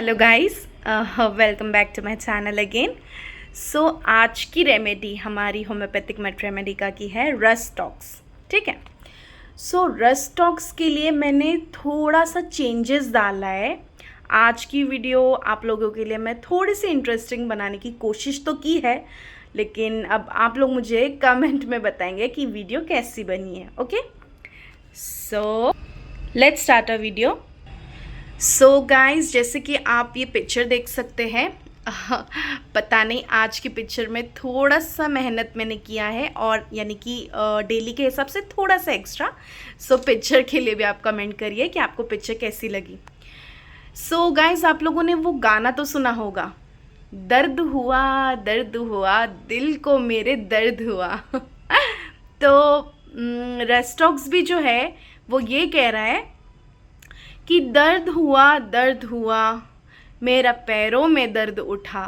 Hello guys, welcome back to my channel again. So आज की remedy हमारी homeopathic met remedy का की है रस्टॉक्स। ठीक है। सो रस्टॉक्स के लिए मैंने थोड़ा सा चेंजेस डाला है। आज की वीडियो आप लोगों के लिए मैं थोड़ी सी इंटरेस्टिंग बनाने की कोशिश तो की है, लेकिन अब आप लोग मुझे कमेंट में बताएंगे कि वीडियो कैसी बनी है। Okay, so let's start a video. So guys, जैसे कि आप ये पिक्चर देख सकते हैं, पता नहीं आज की पिक्चर में थोड़ा सा मेहनत मैंने किया है, और यानी कि डेली के हिसाब से थोड़ा सा एक्स्ट्रा। सो पिक्चर के लिए भी आप कमेंट करिए कि आपको पिक्चर कैसी लगी। सो गाइस, आप लोगों ने वो गाना तो सुना होगा, दर्द हुआ दिल को मेरे दर्द हुआ। तो रेस्टॉक्स भी जो है वो ये कह रहा है कि दर्द हुआ मेरा पैरों में दर्द उठा,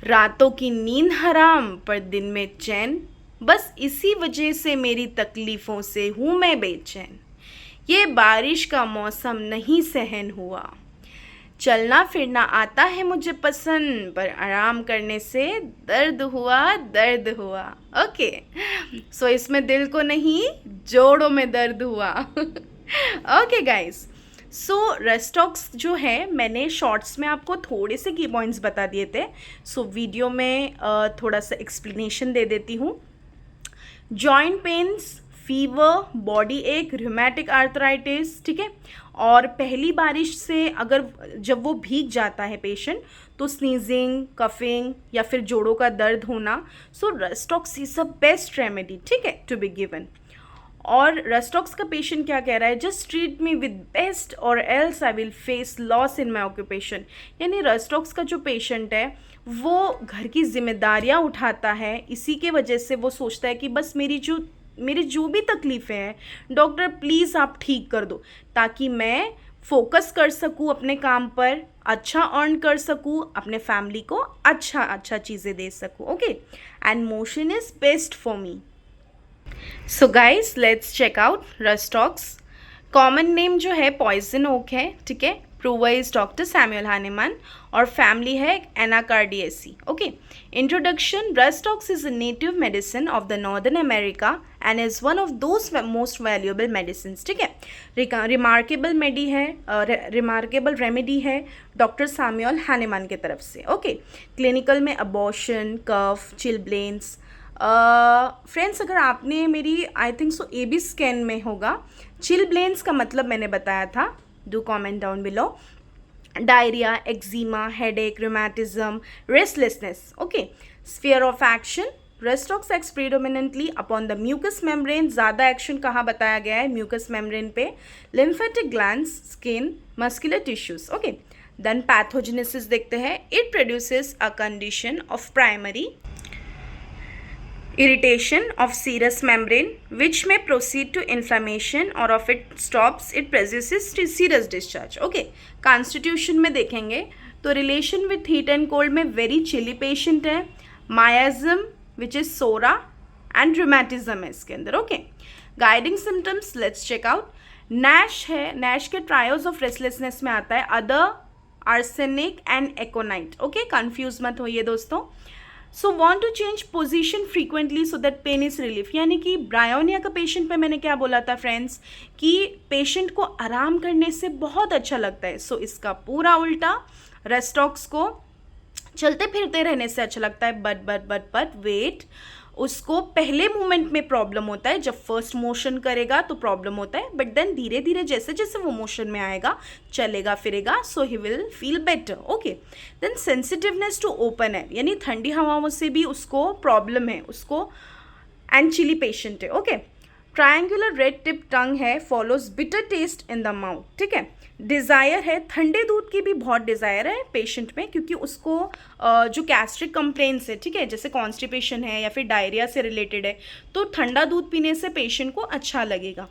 रातों की नींद हराम पर दिन में चैन, बस इसी वजह से मेरी तकलीफ़ों से हूँ मैं बेचैन, ये बारिश का मौसम नहीं सहन हुआ, चलना फिरना आता है मुझे पसंद पर आराम करने से दर्द हुआ। ओके, सो इसमें दिल को नहीं जोड़ों में दर्द हुआ। ओके गाइस, सो रेस्टॉक्स जो है मैंने शॉर्ट्स में आपको थोड़े से की पॉइंट्स बता दिए थे। सो वीडियो में थोड़ा सा एक्सप्लेनेशन दे देती हूँ। जॉइंट पेन्स, फीवर, बॉडी एक, रूमेटिक आर्थराइटिस, ठीक है। और पहली बारिश से अगर जब वो भीग जाता है पेशेंट, तो स्नीजिंग, कफिंग या फिर जोड़ों का दर्द होना, सो रेस्टॉक्स इज द बेस्ट रेमेडी, ठीक है, टू बी गिवन। और रेस्टॉक्स का पेशेंट क्या कह रहा है, just treat me with best और else I will face loss in my occupation. यानी रेस्टॉक्स का जो पेशेंट है वो घर की जिम्मेदारियां उठाता है, इसी के वजह से वो सोचता है कि बस मेरी जो भी तकलीफ़ें हैं डॉक्टर प्लीज़ आप ठीक कर दो, ताकि मैं फोकस कर सकूँ अपने काम पर, अच्छा अर्न कर सकूँ, अपने फैमिली को अच्छा चीज़ें दे सकूँ। Okay, and motion is best for me. So guys, let's check out rhus tox. Common name जो है पॉइजन ओक है, ठीक है। Prover is doctor Samuel Hahnemann और फैमिली है Anacardiaceae. Okay, introduction, rhus tox is a native medicine of the northern America and is one of those most valuable medicine, ठीक है। Remarkable remedy है डॉक्टर सैमुअल हानेमान की तरफ से। Okay, clinical में abortion, कफ, chilblains. Friends, अगर आपने मेरी I think so AB scan में होगा, चिलब्लेन्स का मतलब मैंने बताया था, do comment down below. Diarrhoea, eczema, headache, rheumatism, restlessness. Okay, sphere of action, rhus tox acts predominantly upon the mucous membrane. ज़्यादा एक्शन कहाँ बताया गया है, म्यूकस मेम्ब्रेन पे। Lymphatic glands, skin, muscular tissues. Okay, then pathogenesis देखते हैं। It produces a condition of primary irritation of serous membrane which may proceed to inflammation, or if it stops it produces serous discharge. Okay, constitution में देखेंगे तो relation with heat and cold में very chilly patient है, miasm which is sora and rheumatism है इसके अंदर। Okay, guiding symptoms let's check out। NASH है, NASH के trials of restlessness में आता है other, arsenic and aconite। Okay, confuse मत होइए दोस्तों। So want to change position frequently so that pain is relief. यानी कि ब्रायोनिया का पेशेंट पे मैंने क्या बोला था फ्रेंड्स, कि पेशेंट को आराम करने से बहुत अच्छा लगता है। सो इसका पूरा उल्टा, रेस्टॉक्स को चलते फिरते रहने से अच्छा लगता है, बट वेट, उसको पहले मूवमेंट में प्रॉब्लम होता है, जब फर्स्ट मोशन करेगा तो प्रॉब्लम होता है, बट देन धीरे धीरे जैसे जैसे वो मोशन में आएगा, चलेगा फिरेगा, so he will feel better. Okay, then sensitiveness to open air, यानी ठंडी हवाओं से भी उसको प्रॉब्लम है, उसको एंड चिली पेशेंट है। Okay, triangular red tip tongue है, follows bitter taste in the mouth, ठीक है। डिज़ायर है, ठंडे दूध की भी बहुत डिज़ायर है पेशेंट में, क्योंकि उसको जो गैस्ट्रिक कंप्लेंट्स है, ठीक है, जैसे कॉन्स्टिपेशन है या फिर डायरिया से रिलेटेड है, तो ठंडा दूध पीने से पेशेंट को अच्छा लगेगा।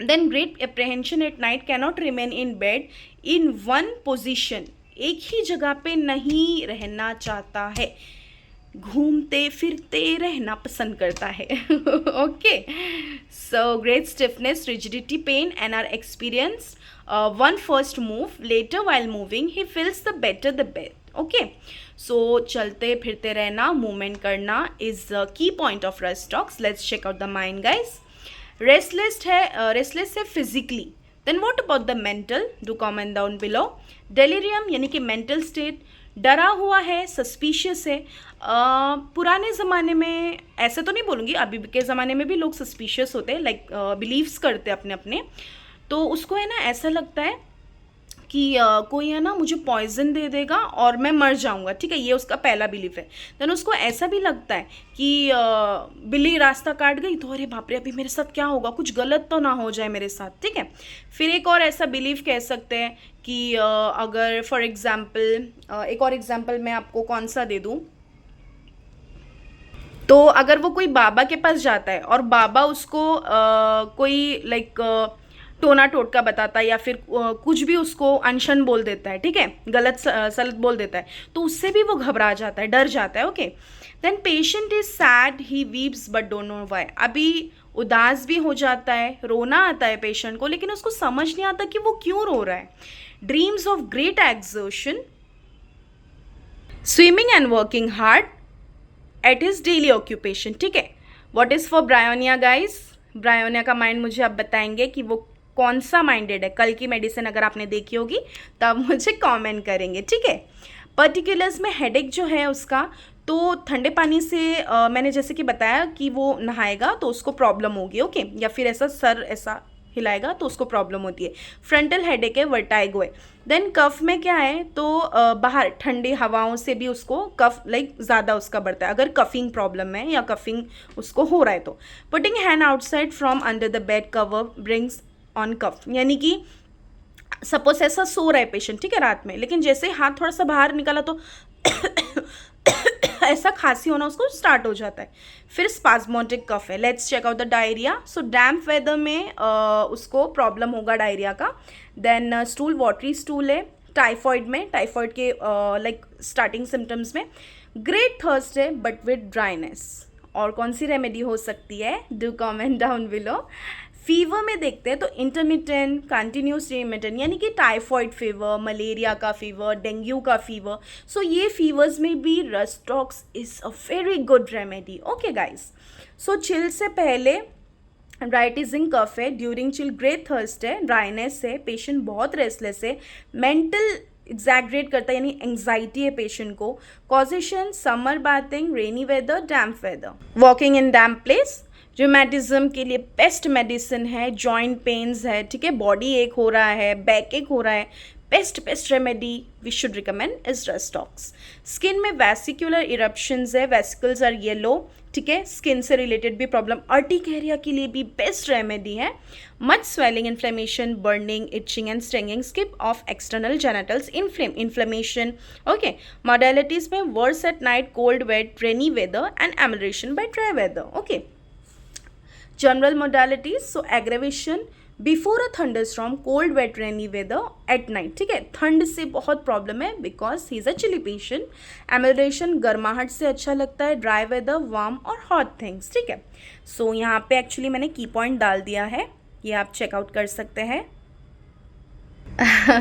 Then great apprehension at night, cannot remain in bed in one position, एक ही जगह पे नहीं रहना चाहता है, घूमते फिरते रहना पसंद करता है. Okay, so great stiffness, rigidity, pain and are experience one first move, later while moving he feels the better the best. Okay, so चलते फिरते रहना, मूवमेंट करना is key point of rhus tox. Let's check out the mind guys. Restless है physically. Then what about the mental? Do comment down below. Delirium यानी कि mental state, डरा हुआ है, सस्पिशियस है. पुराने ज़माने में, ऐसे तो नहीं बोलूँगी, अभी के ज़माने में भी लोग सस्पिशियस होते हैं, लाइक बिलीव्स करते हैं अपने अपने. तो उसको है ना ऐसा लगता है कि कोई है ना मुझे पॉइजन दे देगा और मैं मर जाऊंगा. ठीक है, ये उसका पहला बिलीफ है. देन उसको ऐसा भी लगता है कि बिल्ली रास्ता काट गई तो अरे बाप रे अभी मेरे साथ क्या होगा, कुछ गलत तो ना हो जाए मेरे साथ. ठीक है, फिर एक और ऐसा बिलीफ कह सकते हैं कि अगर फॉर एग्जाम्पल, एक और एग्जाम्पल मैं आपको कौन सा दे दूँ. तो अगर वो कोई बाबा के पास जाता है और बाबा उसको कोई लाइक टोना टोटका बताता है या फिर कुछ भी उसको अनशन बोल देता है, ठीक है, गलत सलत बोल देता है, तो उससे भी वो घबरा जाता है, डर जाता है. Okay, then patient is sad, he weeps but don't know why. अभी उदास भी हो जाता है, रोना आता है पेशेंट को, लेकिन उसको समझ नहीं आता कि वो क्यों रो रहा है. Dreams of great exertion, swimming and working hard at his daily occupation. ठीक है, what is for bryonia guys? Bryonia का माइंड मुझे अब बताएंगे कि वो कौन सा माइंडेड है. कल की मेडिसिन अगर आपने देखी होगी तो आप मुझे कमेंट करेंगे. ठीक है, पर्टिकुलर्स में हेडेक जो है उसका, तो ठंडे पानी से मैंने जैसे कि बताया कि वो नहाएगा तो उसको प्रॉब्लम होगी. ओके, या फिर ऐसा सर ऐसा हिलाएगा तो उसको प्रॉब्लम होती है. फ्रंटल हेडेक है, वर्टाइगो है. देन कफ में क्या है, तो बाहर ठंडी हवाओं से भी उसको कफ लाइक ज़्यादा उसका बढ़ता है अगर कफिंग प्रॉब्लम है या कफिंग उसको हो रहा है. तो putting hand outside from under the bed cover brings on cough, यानी कि सपोज ऐसा सो रहा है पेशेंट, ठीक है, रात में, लेकिन जैसे हाथ थोड़ा सा बाहर निकाला तो ऐसा खांसी होना उसको स्टार्ट हो जाता है. फिर स्पाज्मोटिक कफ है. Let's check out the diarrhoea. So damp weather में उसको प्रॉब्लम होगा डायरिया का. देन स्टूल, वाटरी स्टूल है. टाइफॉइड में, टाइफॉइड के लाइक स्टार्टिंग सिम्टम्स में. ग्रेट थर्स्ट है बट विद ड्राइनेस. और कौन सी रेमेडी हो सकती है? Do comment down below. Fever में देखते हैं तो इंटरमिटेंट, कंटिन्यूस इंटरमिटेंट, यानी कि टाइफॉइड फीवर, मलेरिया का फीवर, डेंगू का फीवर. सो ये फीवर्स में भी rhus tox is a very good remedy. Okay guys, so chill से पहले राइटिजिंग कफ है, ड्यूरिंग चिल ग्रेट थर्स्ट है, ड्राइनेस है, पेशेंट बहुत रेस्टलेस है, मेंटल एग्जैग्रेट करता है यानी एंग्जाइटी है पेशेंट को. Causation summer bathing, rainy weather, damp weather, walking in damp place. Rheumatism के लिए बेस्ट मेडिसिन है. जॉइंट पेन्स है, ठीक है, बॉडी एक हो रहा है, बैक एक हो रहा है, best remedy we should recommend is rhus tox. Skin में वेसिकुलर इरप्शंस है, वेसिकल्स आर येलो, ठीक है, स्किन से रिलेटेड भी प्रॉब्लम, अर्टिकेरिया के लिए भी बेस्ट रेमेडी है. Much swelling, inflammation, burning, itching and stinging, skin of external genitals, inflammation. Okay, modalities में worse at night, cold wet, rainy weather and amelioration by dry weather. Okay, general modalities, so aggravation before a thunderstorm, cold wet rainy weather at night. ठीक है, ठंड से बहुत problem है because he is a chilly patient. Amelioration गर्माहट से अच्छा लगता है, ड्राई वेदर, वार्म और हॉट थिंग्स. ठीक है, सो यहाँ पे एक्चुअली मैंने की पॉइंट डाल दिया है, ये आप चेकआउट कर सकते हैं.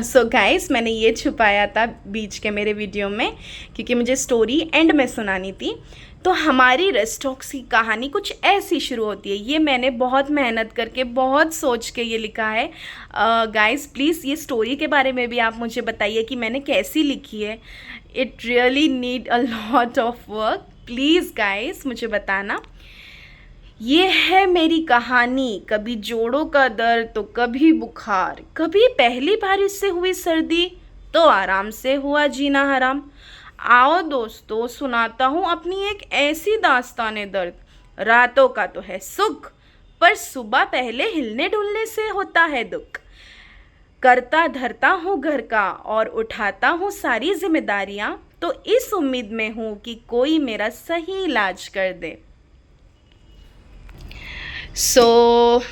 सो गाइस, मैंने ये छुपाया था बीच के मेरे वीडियो में क्योंकि मुझे स्टोरी एंड में सुनानी थी. तो हमारी रेस्टॉक्स की कहानी कुछ ऐसी शुरू होती है. ये मैंने बहुत मेहनत करके, बहुत सोच के ये लिखा है. गाइस प्लीज़ ये स्टोरी के बारे में भी आप मुझे बताइए कि मैंने कैसी लिखी है. It really need a lot of work. Please guys मुझे बताना. ये है मेरी कहानी, कभी जोड़ों का दर्द तो कभी बुखार, कभी पहली बारिश से हुई सर्दी तो आराम से हुआ जीना हराम. आओ दोस्तों, सुनाता हूँ अपनी एक ऐसी दास्ताने दर्द. रातों का तो है सुख, पर सुबह पहले हिलने डुलने से होता है दुख. करता धरता हूँ घर का और उठाता हूँ सारी जिम्मेदारियाँ, तो इस उम्मीद में हूँ कि कोई मेरा सही इलाज कर दे. सो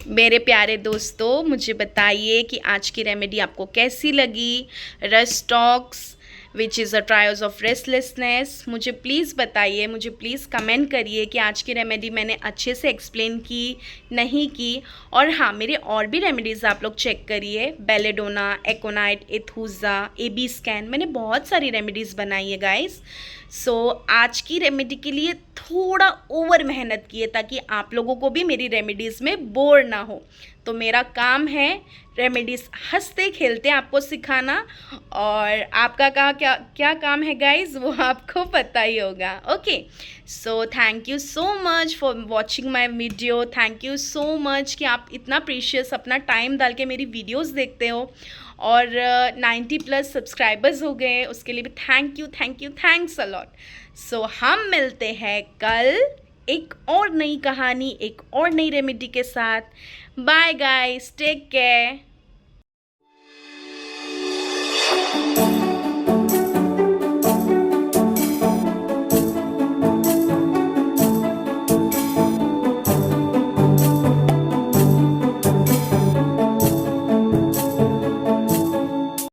मेरे प्यारे दोस्तों, मुझे बताइए कि आज की रेमेडी आपको कैसी लगी. Rhus tox which is a trials of restlessness. मुझे प्लीज़ बताइए, मुझे प्लीज़ कमेंट करिए कि आज की रेमेडी मैंने अच्छे से एक्सप्लेन की नहीं की। और हाँ, मेरे और भी रेमेडीज़ आप लोग चेक करिए, बेलेडोना, एकोनाइट, एथूजा, AB स्कैन, मैंने बहुत सारी रेमेडीज़ बनाई है गाइस। सो आज की रेमेडी के लिए थोड़ा ओवर मेहनत की है ताकि आप लोगों को भी मेरी रेमेडीज़ में बोर ना हो। तो मेरा काम है रेमेडीज़ हंसते खेलते आपको सिखाना, और आपका क्या काम है गाइज वो आपको पता ही होगा। Okay, so thank you so much for watching my video. Thank you so much कि आप इतना प्रीशियस अपना टाइम डाल के मेरी वीडियोज़ देखते हो, और 90+ सब्सक्राइबर्स हो गए, उसके लिए भी थैंक्स अ लॉट। सो हम मिलते हैं कल एक और नई कहानी, एक और नई रेमेडी के साथ। Bye guys, take care.